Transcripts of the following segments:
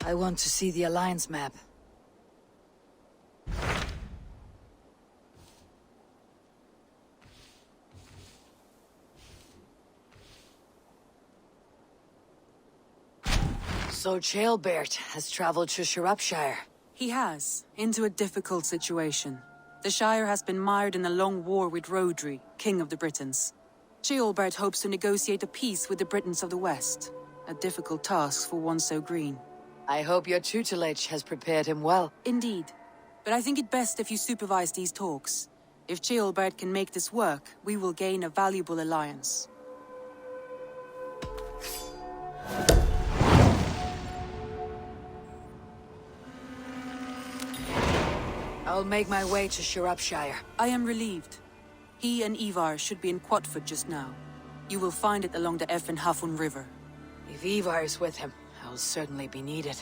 I want to see the Alliance map. So Aelfred has traveled to Sciropescire. He has, into a difficult situation. The Shire has been mired in a long war with Rhodri, King of the Britons. Aelfred hopes to negotiate a peace with the Britons of the West. A difficult task for one so green. I hope your tutelage has prepared him well. Indeed. But I think it best if you supervise these talks. If Aelfred can make this work, we will gain a valuable alliance. I'll make my way to Sciropescire. I am relieved. He and Eivor should be in Quatford just now. You will find it along the Eff and Hafun River. If Eivor is with him, I'll certainly be needed.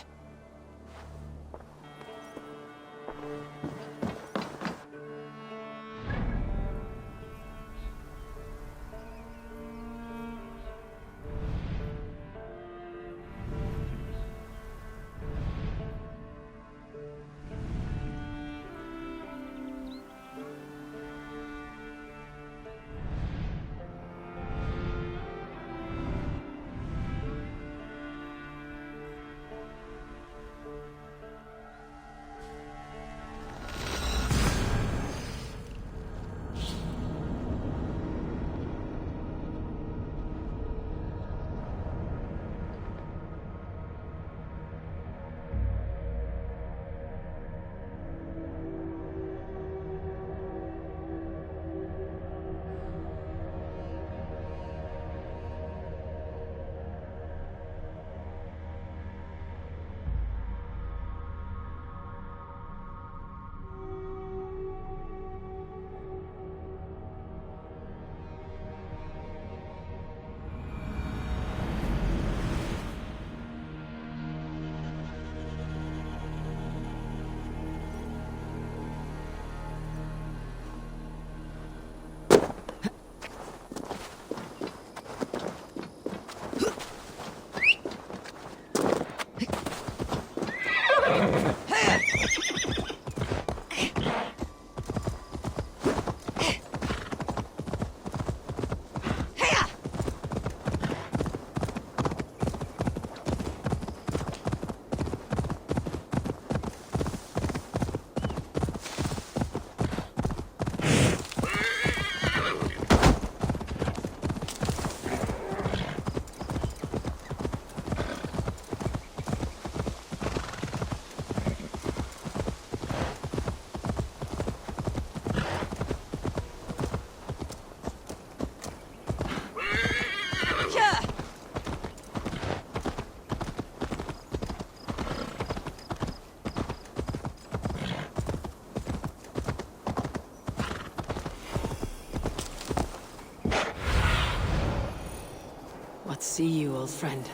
See you, old friend.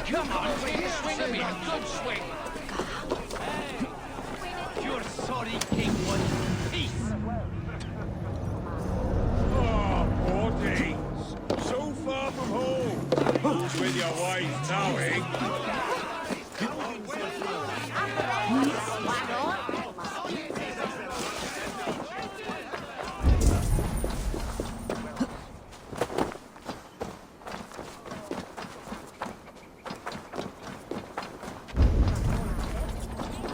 Come on, please, swing at me a good swing. Your sorry king wants peace. Oh, poor things. So far from home. Who's with your wife now, eh?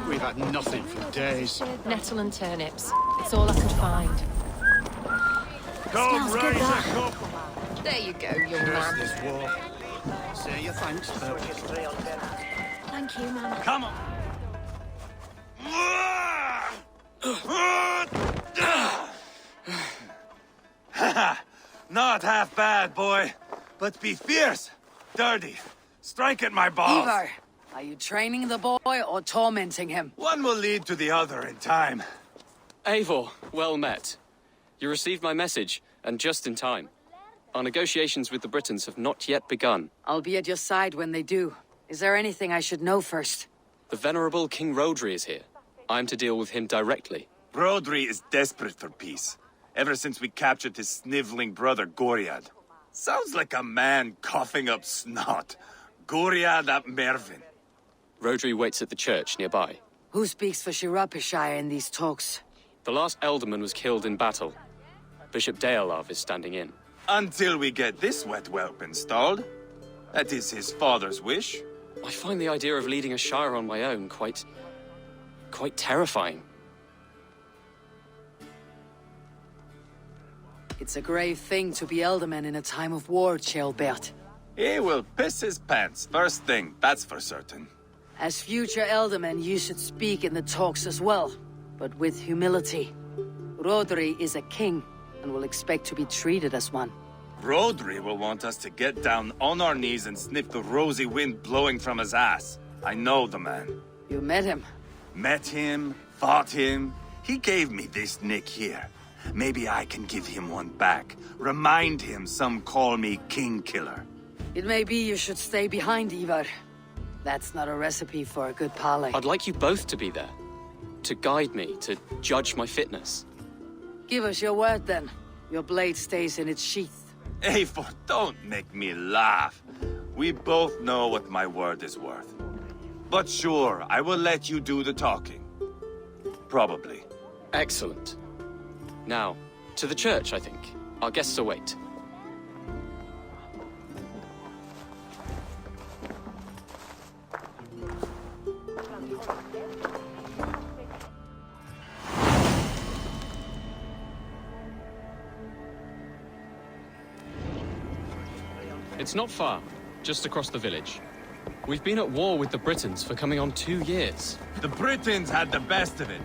We've had nothing for days. Nettle and turnips. It's all I could find. Come, Smells good, raise a that. cup. There you go, young man. This war. Say your thanks, but Thank you, man. Come on. Not half bad, boy. But be fierce, dirty. Strike at my balls. Eivor, are you training the boy or tormenting him? One will lead to the other in time. Eivor, well met. You received my message, and just in time. Our negotiations with the Britons have not yet begun. I'll be at your side when they do. Is there anything I should know first? The venerable King Rodri is here. I'm to deal with him directly. Rodri is desperate for peace. Ever since we captured his sniveling brother, Goriad. Sounds like a man coughing up snot. Goriad ap Mervin. Rodri waits at the church nearby. Who speaks for Sciropescire in these talks? The last alderman was killed in battle. Bishop Deolav is standing in. Until we get this wet whelp installed. That is his father's wish. I find the idea of leading a shire on my own quite terrifying. It's a grave thing to be elderman in a time of war, Ceolbert. He will piss his pants first thing, that's for certain. As future elderman, you should speak in the talks as well, but with humility. Rodri is a king, and will expect to be treated as one. Rodri will want us to get down on our knees and sniff the rosy wind blowing from his ass. I know the man. You met him. Met him, fought him. He gave me this nick here. Maybe I can give him one back. Remind him some call me King Killer. It may be you should stay behind, Eivor. That's not a recipe for a good parley. I'd like you both to be there. To guide me, to judge my fitness. Give us your word, then. Your blade stays in its sheath. Eivor, don't make me laugh. We both know what my word is worth. But sure, I will let you do the talking. Probably. Excellent. Now, to the church, I think. Our guests await. It's not far, just across the village. We've been at war with the Britons for coming on 2 years. The Britons had the best of it.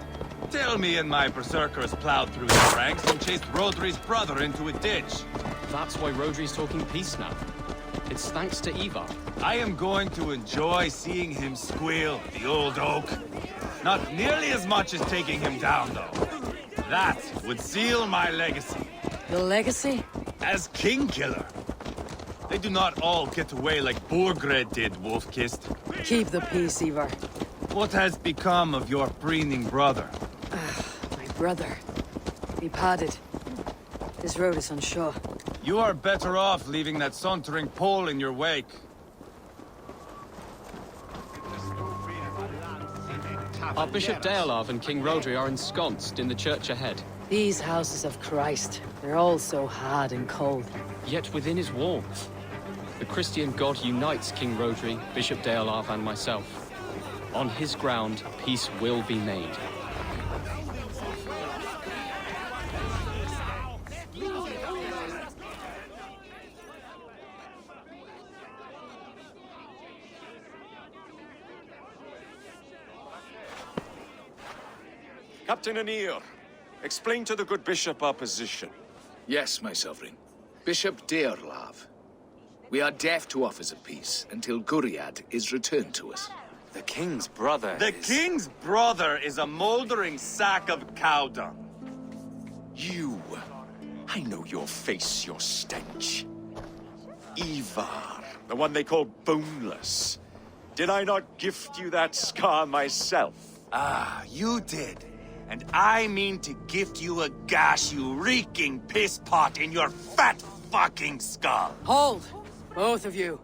Tell me and my berserkers plowed through the ranks and chased Rodri's brother into a ditch. That's why Rodri's talking peace now. It's thanks to Eivor. I am going to enjoy seeing him squeal, the old oak. Not nearly as much as taking him down, though. That would seal my legacy. Your legacy? As King Killer. They do not all get away like Borgred did, Wolfkist. Keep the peace, Eivor. What has become of your preening brother? My brother. He parted. This road is unsure. You are better off leaving that sauntering Pole in your wake. Our Bishop Deolav and King Rodri are ensconced in the church ahead. These houses of Christ, they're all so hard and cold. Yet within his walls, the Christian God unites King Rodri, Bishop Deolav, and myself. On his ground, peace will be made. Captain Anir, explain to the good bishop our position. Yes, my sovereign. Bishop Deolav. We are deaf to offers of peace until Guriad is returned to us. The king's brother The king's brother is a moldering sack of cow dung. You. I know your face, your stench. Eivor, the one they call Boneless. Did I not gift you that scar myself? Ah, you did. And I mean to gift you a gash, you reeking piss pot in your fat fucking skull. Hold! Both of you.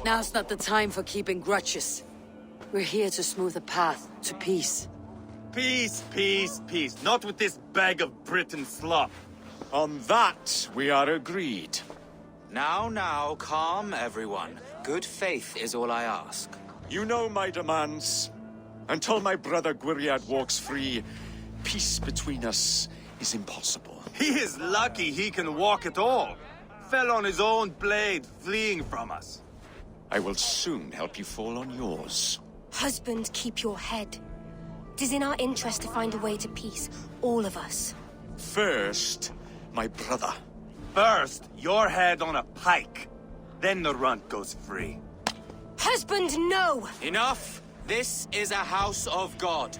Now's not the time for keeping grudges. We're here to smooth a path to peace. Peace, peace, peace. Not with this bag of Britain slop. On that, we are agreed. Now, calm everyone. Good faith is all I ask. You know my demands. Until my brother Gwriad walks free, peace between us is impossible. He is lucky he can walk at all. Fell on his own blade, fleeing from us. I will soon help you fall on yours. Husband, keep your head. It is in our interest to find a way to peace, all of us. First, my brother. First, your head on a pike. Then the runt goes free. Husband, no! Enough! This is a house of God.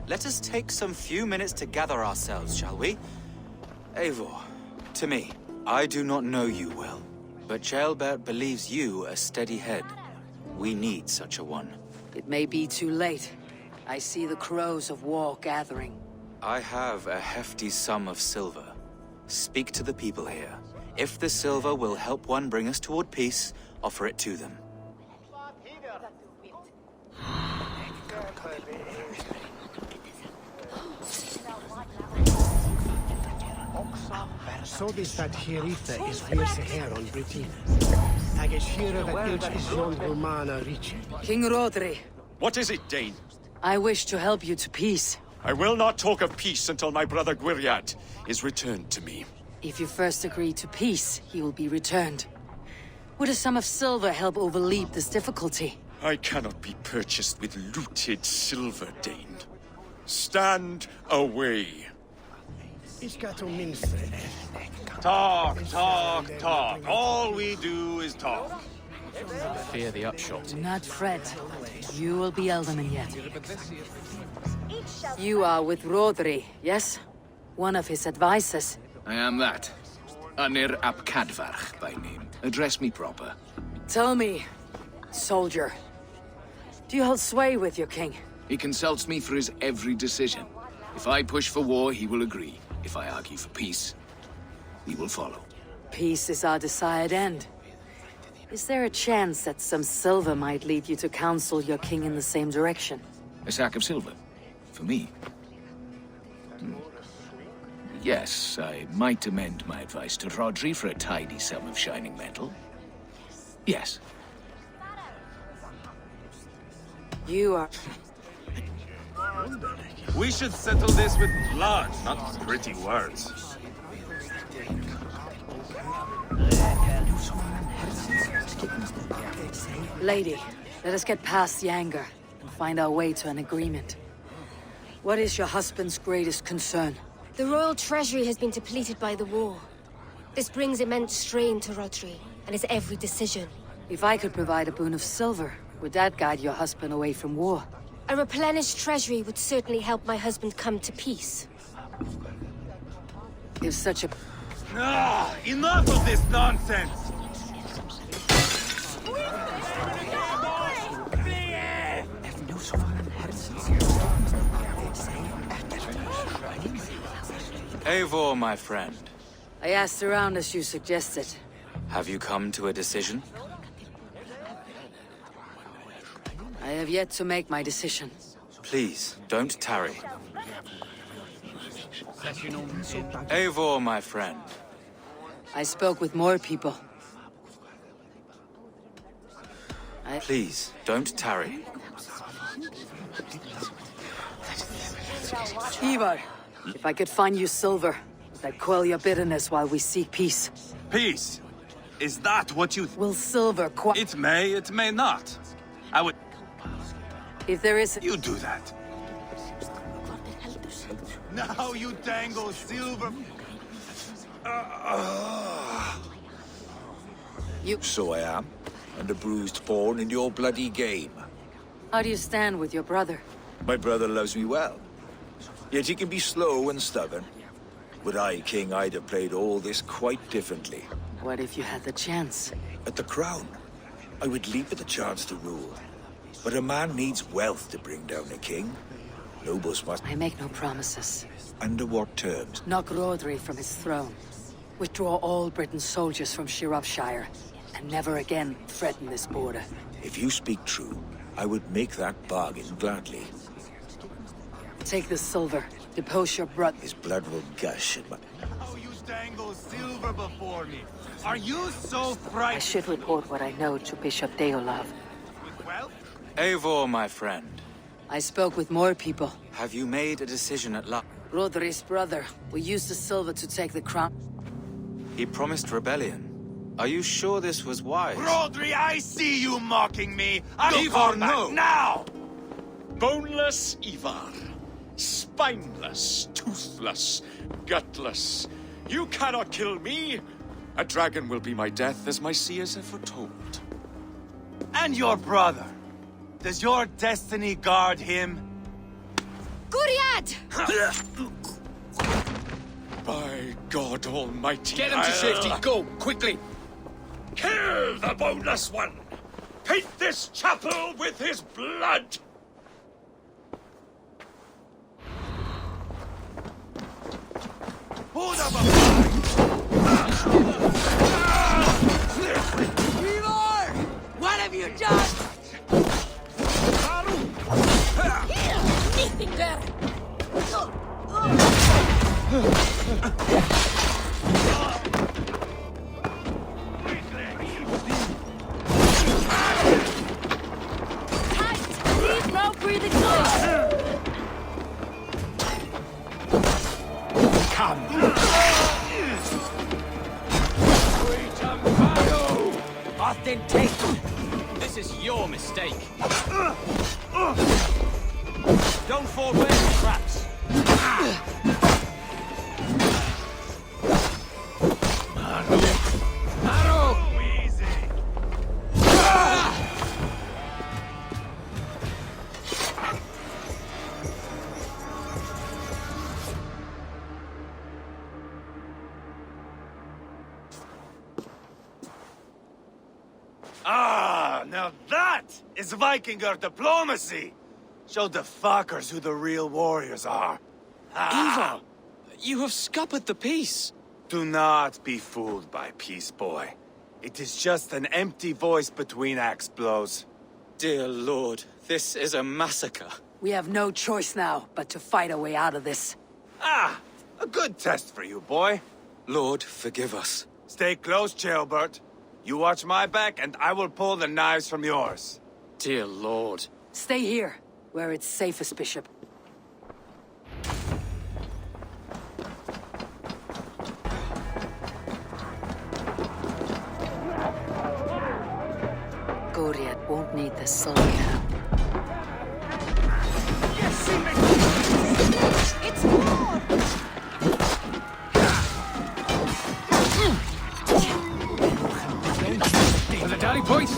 Let us take some few minutes to gather ourselves, shall we? Eivor, to me, I do not know you well, but Ceolbert believes you a steady head. We need such a one. It may be too late. I see the crows of war gathering. I have a hefty sum of silver. Speak to the people here. If the silver will help one bring us toward peace, offer it to them. So this that Hieritha is fierce hair on Britain. I guess here that Ilch is yon Romana Ricci. King Rodri, What is it, Dane? I wish to help you to peace. I will not talk of peace until my brother Gwriad is returned to me. If you first agree to peace, he will be returned. Would a sum of silver help overleap this difficulty? I cannot be purchased with looted silver, Dane. Stand away. Talk, talk, talk. All we do is talk. Fear the upshot. Do not fret. You will be Ealdorman yet. You are with Rodri, yes? One of his advisors. I am that. Anir ap Cadfarch by name. Address me proper. Tell me, soldier, do you hold sway with your king? He consults me for his every decision. If I push for war, he will agree. If I argue for peace, he will follow. Peace is our desired end. Is there a chance that some silver might lead you to counsel your king in the same direction? A sack of silver? For me? Yes, I might amend my advice to Rodri for a tidy sum of shining metal. Yes. You are... We should settle this with blood, not pretty words. Lady, let us get past the anger and find our way to an agreement. What is your husband's greatest concern? The royal treasury has been depleted by the war. This brings immense strain to Rodri and his every decision. If I could provide a boon of silver, would that guide your husband away from war? A replenished treasury would certainly help my husband come to peace. If such a... Ah, enough of this nonsense! Eivor, my friend. I asked around as you suggested. Have you come to a decision? I have yet to make my decision. Please, don't tarry. Eivor, my friend. I spoke with more people. Please, don't tarry. Eivor, if I could find you silver, I'd quell your bitterness while we seek peace. Peace? Is that what you... Will silver It may not. I would... If there is... You do that. Now you dangle silver... So I am, and a bruised pawn in your bloody game. How do you stand with your brother? My brother loves me well, yet he can be slow and stubborn. Were I king, I'd have played all this quite differently. What if you had the chance? At the crown, I would leap at the chance to rule. But a man needs wealth to bring down a king. Nobles must... I make no promises. Under what terms? Knock Rodri from his throne. Withdraw all Britain's soldiers from Sciropescire. And never again threaten this border. If you speak true, I would make that bargain gladly. Take the silver. Depose your brother. His blood will gush in my... How you dangle silver before me? Are you so frightened? I should report what I know to Bishop Deolav. With wealth? Eivor, my friend. I spoke with more people. Have you made a decision at last? Roderi's brother. We used the silver to take the crown. He promised rebellion. Are you sure this was wise? Rodri, I see you mocking me! I'll Eivor, come back no! now! Boneless Eivor. Spineless, toothless, gutless. You cannot kill me! A dragon will be my death, as my seers have foretold. And your brother? Does your destiny guard him? Guriad! By God Almighty, Get him to safety, go, quickly! Kill the boneless one! Paint this chapel with his blood! Hold up! Eivor! What have you done? Anything there! Leave no breathing place! This is your mistake. Don't fall for any traps. Easy! Ah, now that is Vikinger diplomacy! Show the fuckers who the real warriors are. Eivor, you have scuppered the peace. Do not be fooled by peace, boy. It is just an empty voice between axe blows. Dear Lord, this is a massacre. We have no choice now but to fight our way out of this. Ah, a good test for you, boy. Lord, forgive us. Stay close, Ceolbert. You watch my back, and I will pull the knives from yours. Dear Lord. Stay here, where it's safest, Bishop. Goriad won't need the silver now. It's war! For the dally point!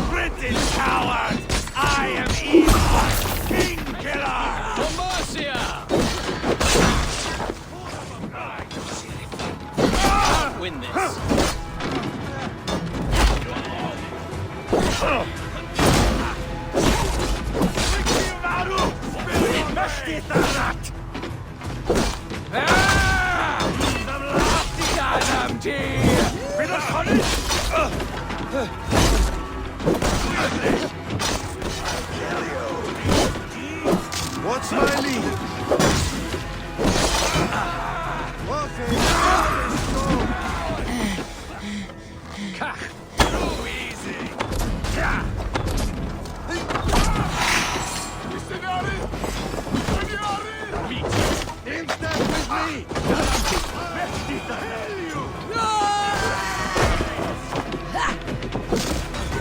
British coward! I am Eivor, King Killer! For Mercia! Win this. What's my lead?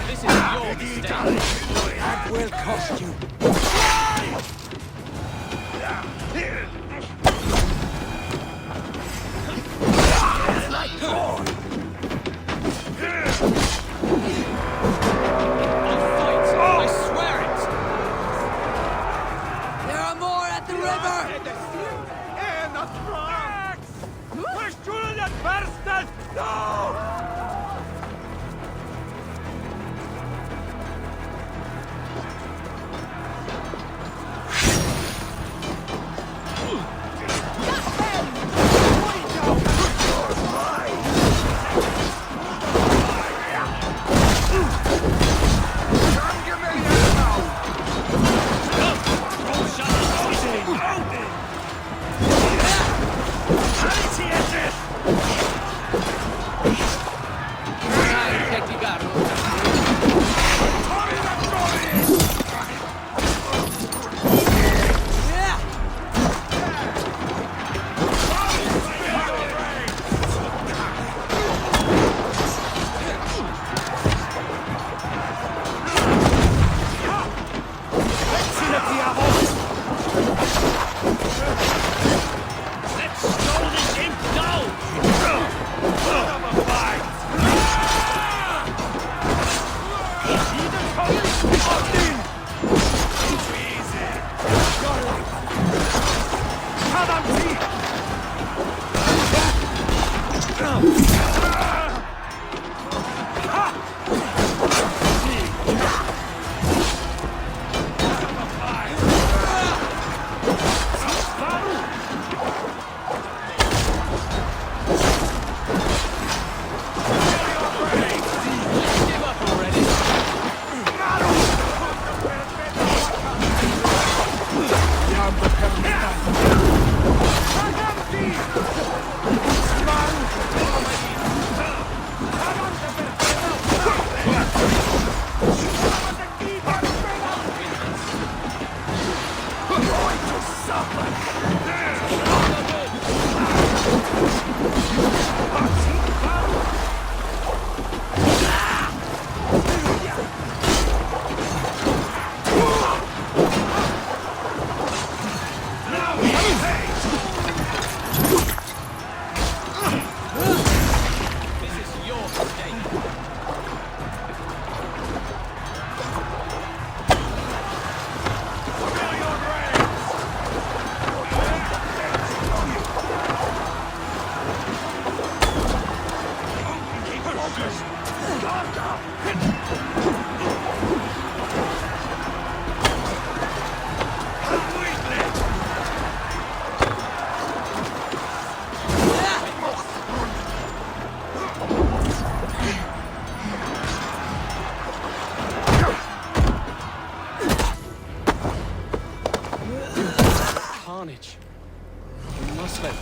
This is your mistake. That will cost you. I'll fight. I swear it. There are more at the river!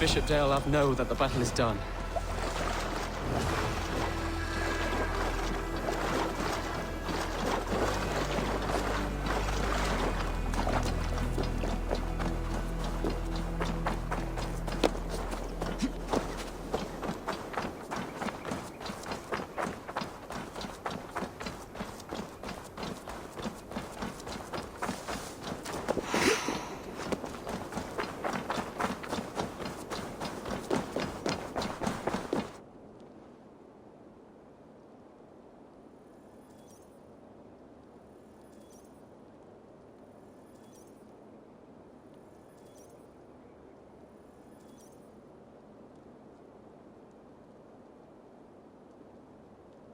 Bishop Deolav know that the battle is done?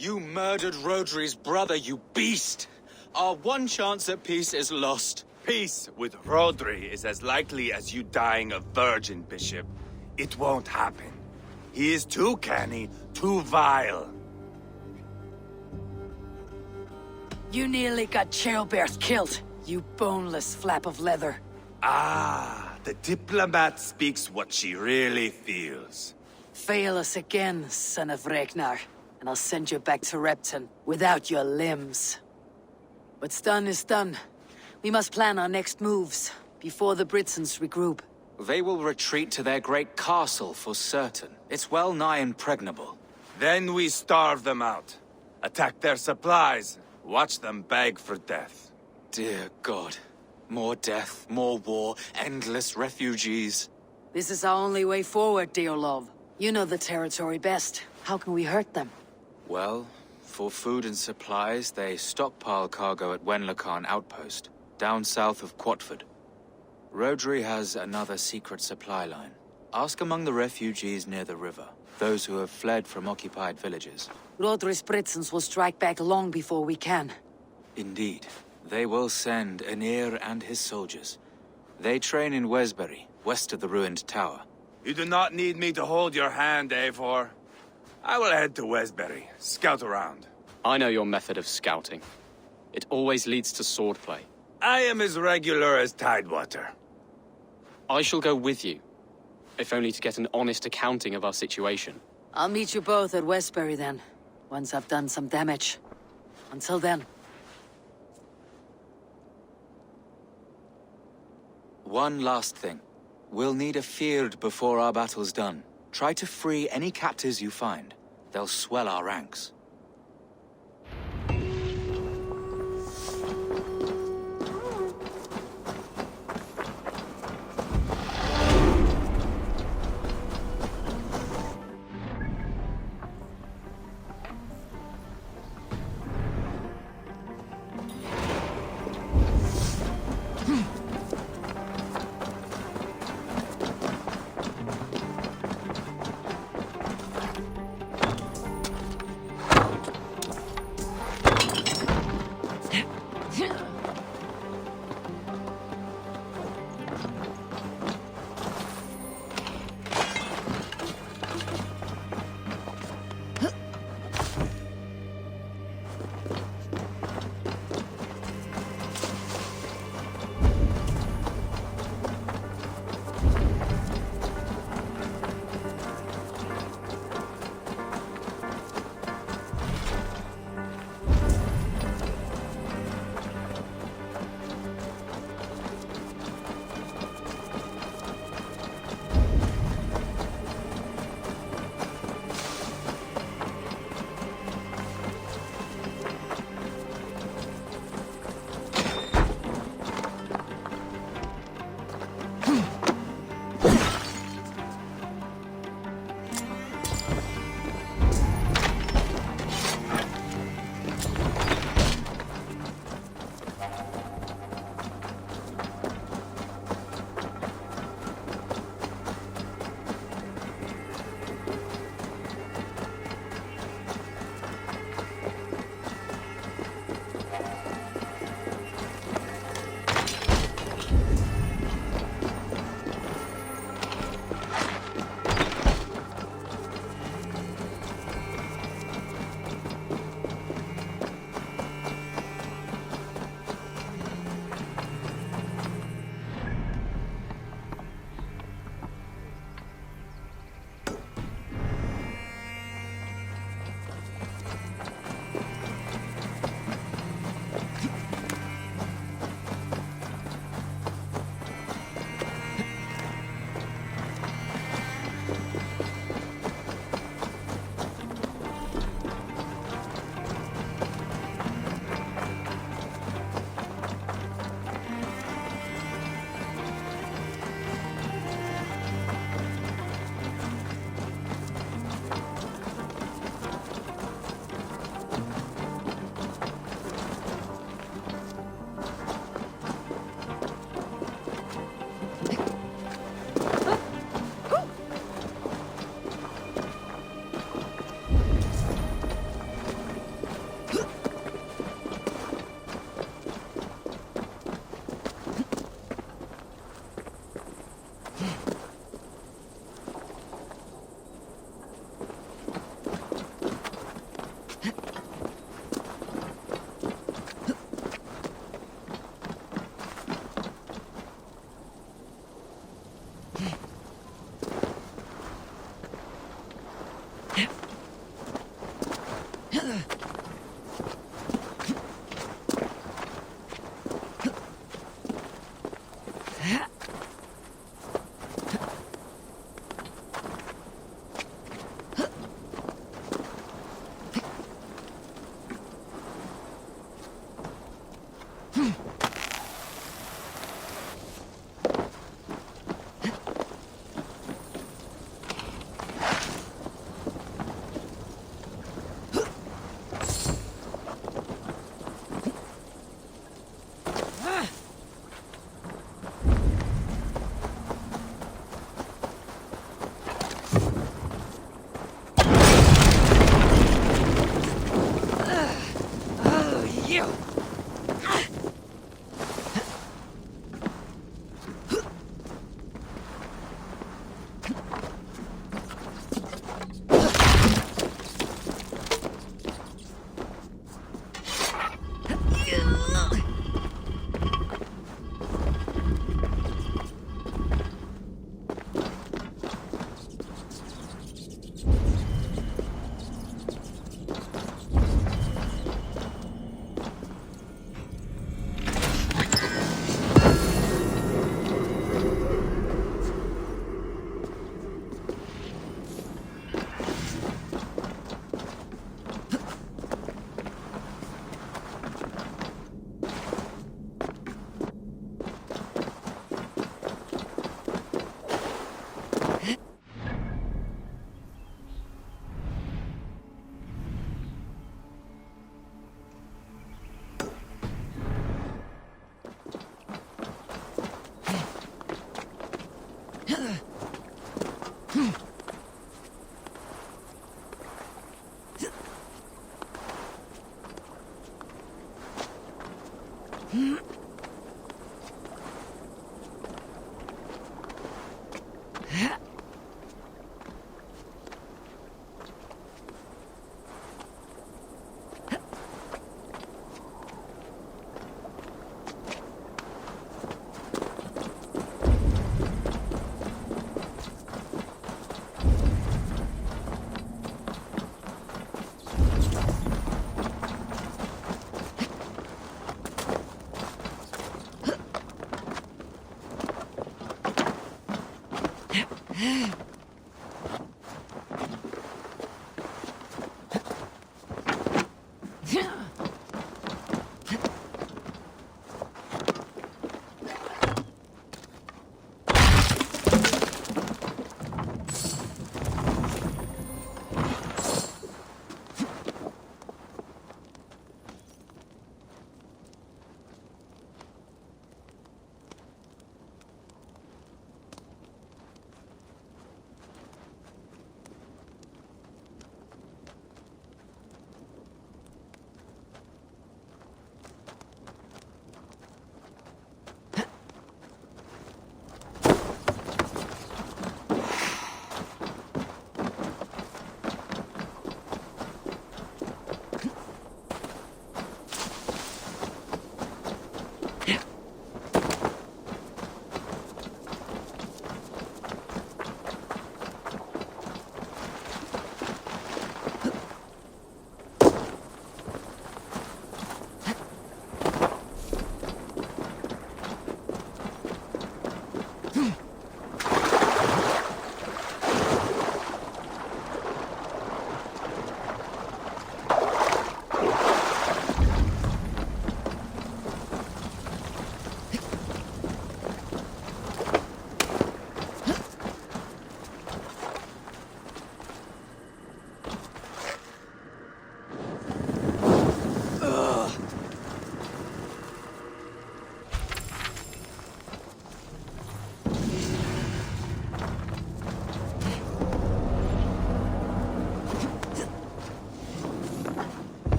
You murdered Rodri's brother, you beast! Our one chance at peace is lost. Peace with Rodri is as likely as you dying a virgin, Bishop. It won't happen. He is too canny, too vile. You nearly got Childebert killed, you boneless flap of leather. Ah, the diplomat speaks what she really feels. Fail us again, son of Ragnar, and I'll send you back to Repton without your limbs. What's done is done. We must plan our next moves before the Britons regroup. They will retreat to their great castle for certain. It's well nigh impregnable. Then we starve them out. Attack their supplies. Watch them beg for death. Dear God. More death, more war, endless refugees. This is our only way forward, Deolov. You know the territory best. How can we hurt them? Well, for food and supplies, they stockpile cargo at Wenlacan outpost, down south of Quatford. Rodri has another secret supply line. Ask among the refugees near the river, those who have fled from occupied villages. Rodri's Britons will strike back long before we can. Indeed. They will send Aenir and his soldiers. They train in Wesbury, west of the ruined tower. You do not need me to hold your hand, Eivor. I will head to Wesbury, scout around. I know your method of scouting. It always leads to swordplay. I am as regular as Tidewater. I shall go with you, if only to get an honest accounting of our situation. I'll meet you both at Westbury then, once I've done some damage. Until then. One last thing. We'll need a fyrd before our battle's done. Try to free any captives you find. They'll swell our ranks.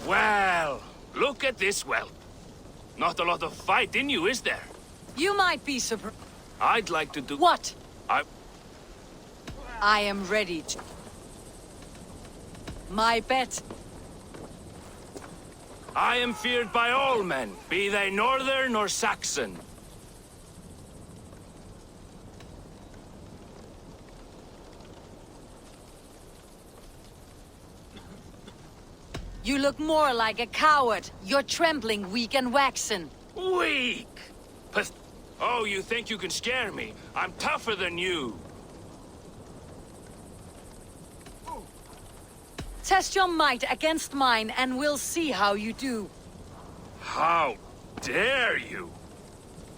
Well, look at this well. Not a lot of fight in you, is there? You might be surprised. I'd like to do... What? I am ready to... My bet. I am feared by all men, be they Northern or Saxon. You look more like a coward. You're trembling, weak and waxen. Weak? Oh, you think you can scare me? I'm tougher than you. Test your might against mine, and we'll see how you do. How dare you?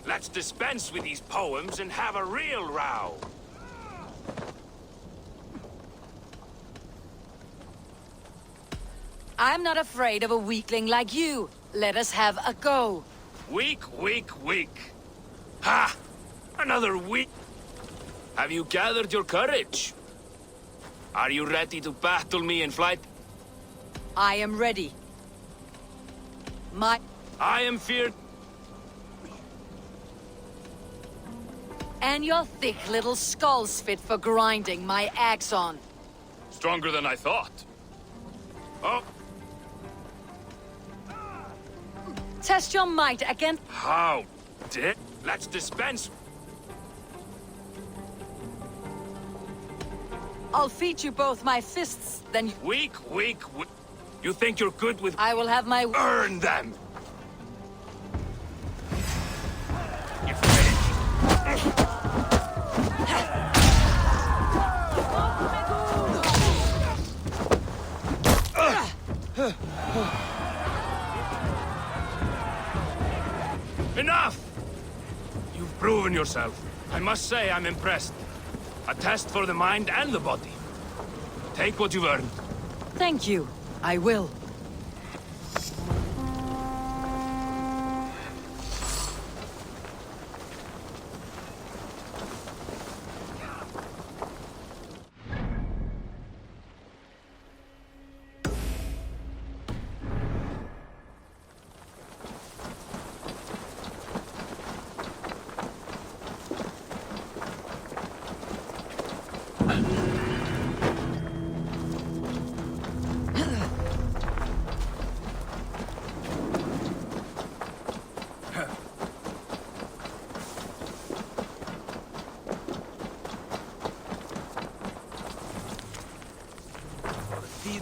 Let's dispense with these poems and have a real row. I'm not afraid of a weakling like you. Let us have a go. Weak, weak, weak. Ha! Another weak. Have you gathered your courage? Are you ready to battle me in flight? I am ready. I am feared. And your thick little skull's fit for grinding my axe on. Stronger than I thought. Oh. Test your might against... How dare... Let's dispense... I'll feed you both my fists, then... Weak, weak, weak. You think you're good with... I will have my... Earn them! You finished? Enough! You've proven yourself. I must say I'm impressed. A test for the mind and the body. Take what you've earned. Thank you. I will.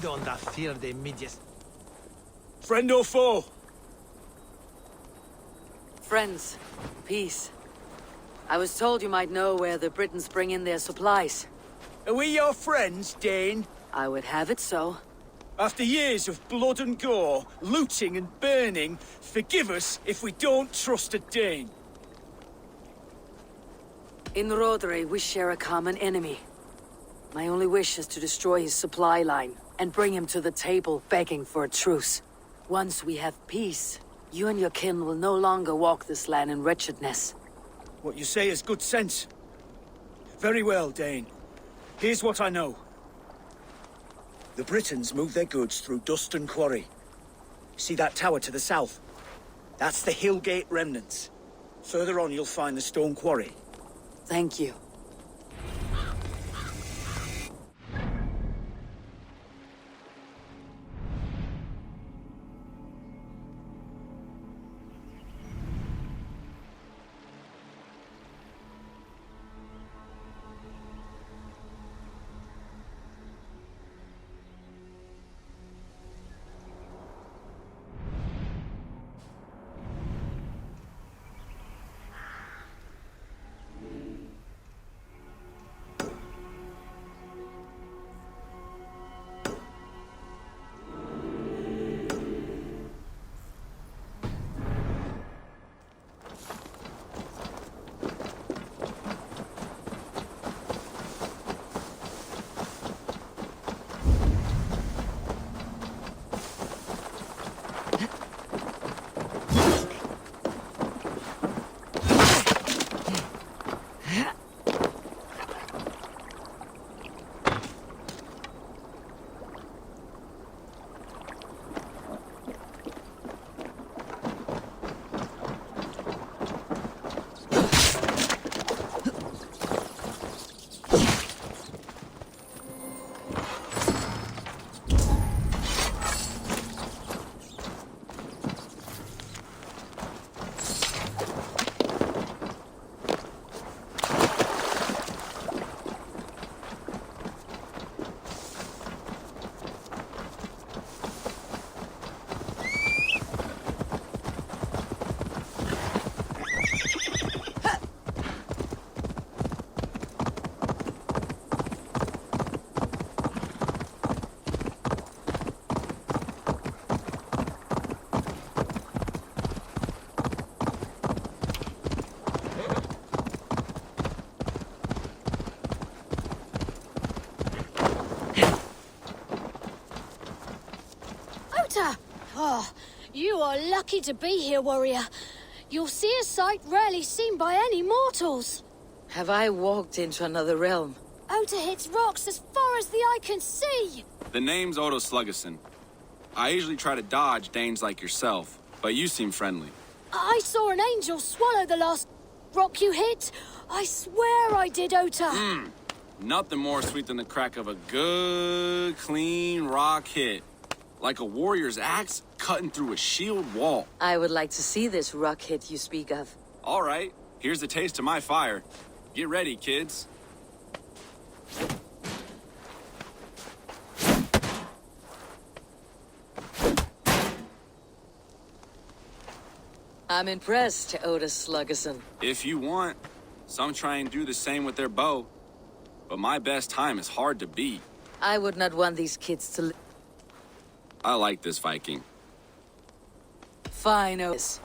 On that fear de midges. Friend or foe? Friends. Peace. I was told you might know where the Britons bring in their supplies. Are we your friends, Dane? I would have it so. After years of blood and gore, looting and burning, forgive us if we don't trust a Dane. In Rodri, we share a common enemy. My only wish is to destroy his supply line and bring him to the table begging for a truce. Once we have peace, you and your kin will no longer walk this land in wretchedness. What you say is good sense. Very well, Dane. Here's what I know. The Britons move their goods through dust and quarry. See that tower to the south? That's the Hillgate remnants. Further on, you'll find the stone quarry. Thank you. You are lucky to be here, warrior. You'll see a sight rarely seen by any mortals. Have I walked into another realm? Ota hits rocks as far as the eye can see. The name's Odo Sluggerson. I usually try to dodge Danes like yourself, but you seem friendly. I saw an angel swallow the last rock you hit. I swear I did, Ota. Nothing more sweet than the crack of a good, clean rock hit. Like a warrior's axe cutting through a shield wall. I would like to see this rock hit you speak of. All right, here's a taste of my fire. Get ready, kids. I'm impressed, Oda Sluggerson. If you want, some try and do the same with their bow. But my best time is hard to beat. I would not want these kids to... I like this Viking. Fine, Otis.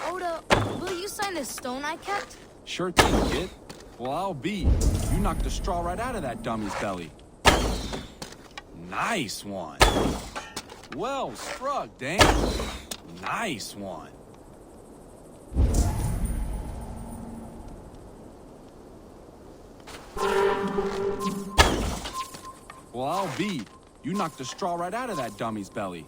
Oda, will you sign this stone I kept? Sure thing, kid. Well, I'll be. You knocked the straw right out of that dummy's belly. Nice one. Well struck, Dane. Nice one. Well, I'll be. You knocked the straw right out of that dummy's belly.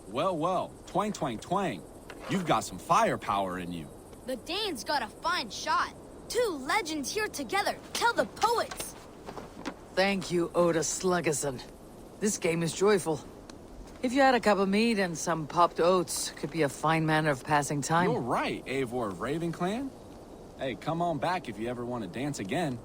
Well, twang, twang, twang. You've got some firepower in you. The Danes got a fine shot. Two legends here together. Tell the poets. Thank you, Oda Sluggerson. This game is joyful. If you had a cup of meat and some popped oats, could be a fine manner of passing time. You're right, Eivor of Raven Clan. Hey, come on back if you ever want to dance again.